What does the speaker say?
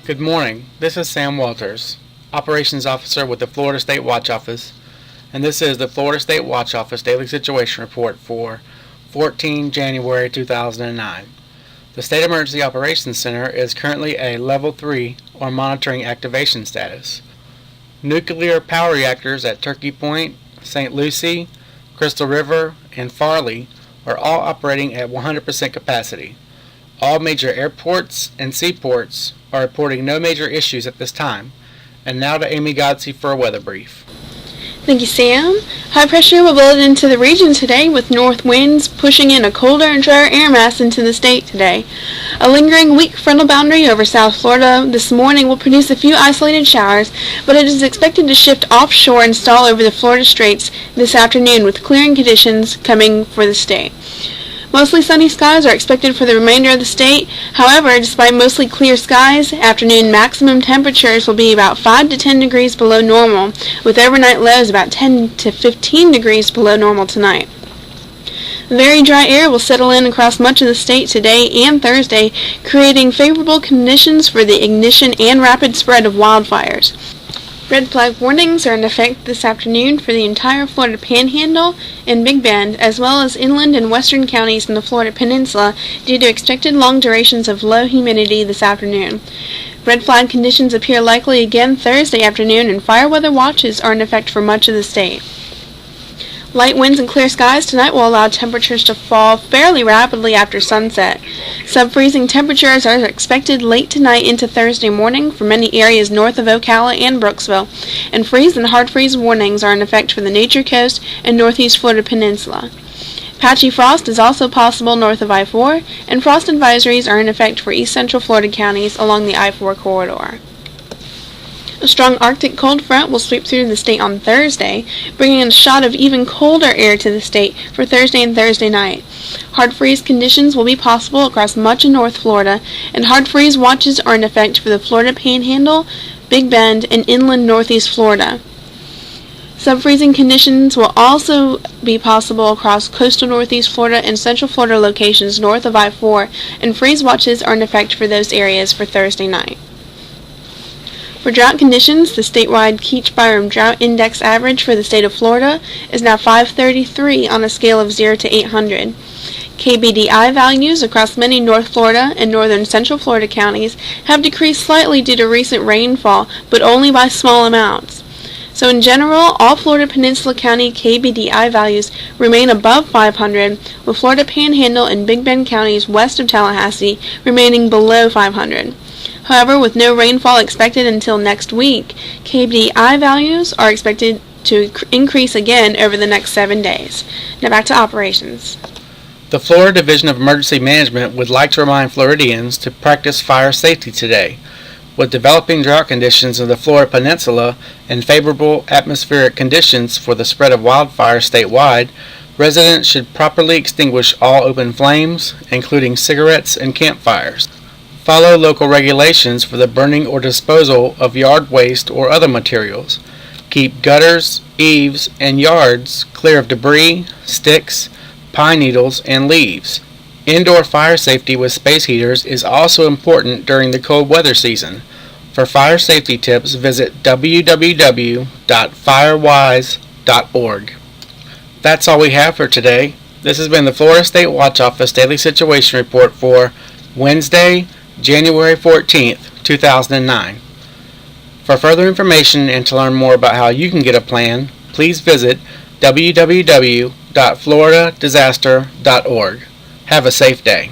Good morning. This is Sam Walters, Operations Officer with the Florida State Watch Office, and this is the Florida State Watch Office Daily Situation Report for 14 January 2009. The State Emergency Operations Center is currently a Level 3 or monitoring activation status. Nuclear power reactors at Turkey Point, St. Lucie, Crystal River, and Farley are all operating at 100% capacity. All major airports and seaports are reporting no major issues at this time. And now to Amy Godsey for a weather brief. Thank you, Sam. High pressure will build into the region today with north winds pushing in a colder and drier air mass into the state today. A lingering weak frontal boundary over South Florida this morning will produce a few isolated showers, but it is expected to shift offshore and stall over the Florida Straits this afternoon with clearing conditions coming for the state. Mostly sunny skies are expected for the remainder of the state. However, despite mostly clear skies, afternoon maximum temperatures will be about 5 to 10 degrees below normal, with overnight lows about 10 to 15 degrees below normal tonight. Very dry air will settle in across much of the state today and Thursday, creating favorable conditions for the ignition and rapid spread of wildfires. Red flag warnings are in effect this afternoon for the entire Florida Panhandle and Big Bend, as well as inland and western counties in the Florida Peninsula due to expected long durations of low humidity this afternoon. Red flag conditions appear likely again Thursday afternoon, and fire weather watches are in effect for much of the state. Light winds and clear skies tonight will allow temperatures to fall fairly rapidly after sunset. Sub-freezing temperatures are expected late tonight into Thursday morning for many areas north of Ocala and Brooksville, and freeze and hard freeze warnings are in effect for the Nature Coast and northeast Florida Peninsula. Patchy frost is also possible north of I-4, and frost advisories are in effect for east central Florida counties along the I-4 corridor. A strong Arctic cold front will sweep through the state on Thursday, bringing a shot of even colder air to the state for Thursday and Thursday night. Hard freeze conditions will be possible across much of North Florida, and hard freeze watches are in effect for the Florida Panhandle, Big Bend, and inland northeast Florida. Sub-freezing conditions will also be possible across coastal northeast Florida and central Florida locations north of I-4, and freeze watches are in effect for those areas for Thursday night. For drought conditions, the statewide Keach-Byram Drought Index average for the state of Florida is now 533 on a scale of 0 to 800. KBDI values across many North Florida and northern central Florida counties have decreased slightly due to recent rainfall, but only by small amounts. So in general, all Florida Peninsula County KBDI values remain above 500, with Florida Panhandle and Big Bend counties west of Tallahassee remaining below 500. However, with no rainfall expected until next week, KBDI values are expected to increase again over the next 7 days. Now back to operations. The Florida Division of Emergency Management would like to remind Floridians to practice fire safety today. With developing drought conditions in the Florida Peninsula and favorable atmospheric conditions for the spread of wildfires statewide, residents should properly extinguish all open flames, including cigarettes and campfires. Follow local regulations for the burning or disposal of yard waste or other materials. Keep gutters, eaves, and yards clear of debris, sticks, pine needles, and leaves. Indoor fire safety with space heaters is also important during the cold weather season. For fire safety tips, visit www.firewise.org. That's all we have for today. This has been the Florida State Watch Office Daily Situation Report for Wednesday, January 14th, 2009. For further information and to learn more about how you can get a plan, please visit www.floridadisaster.org. Have a safe day.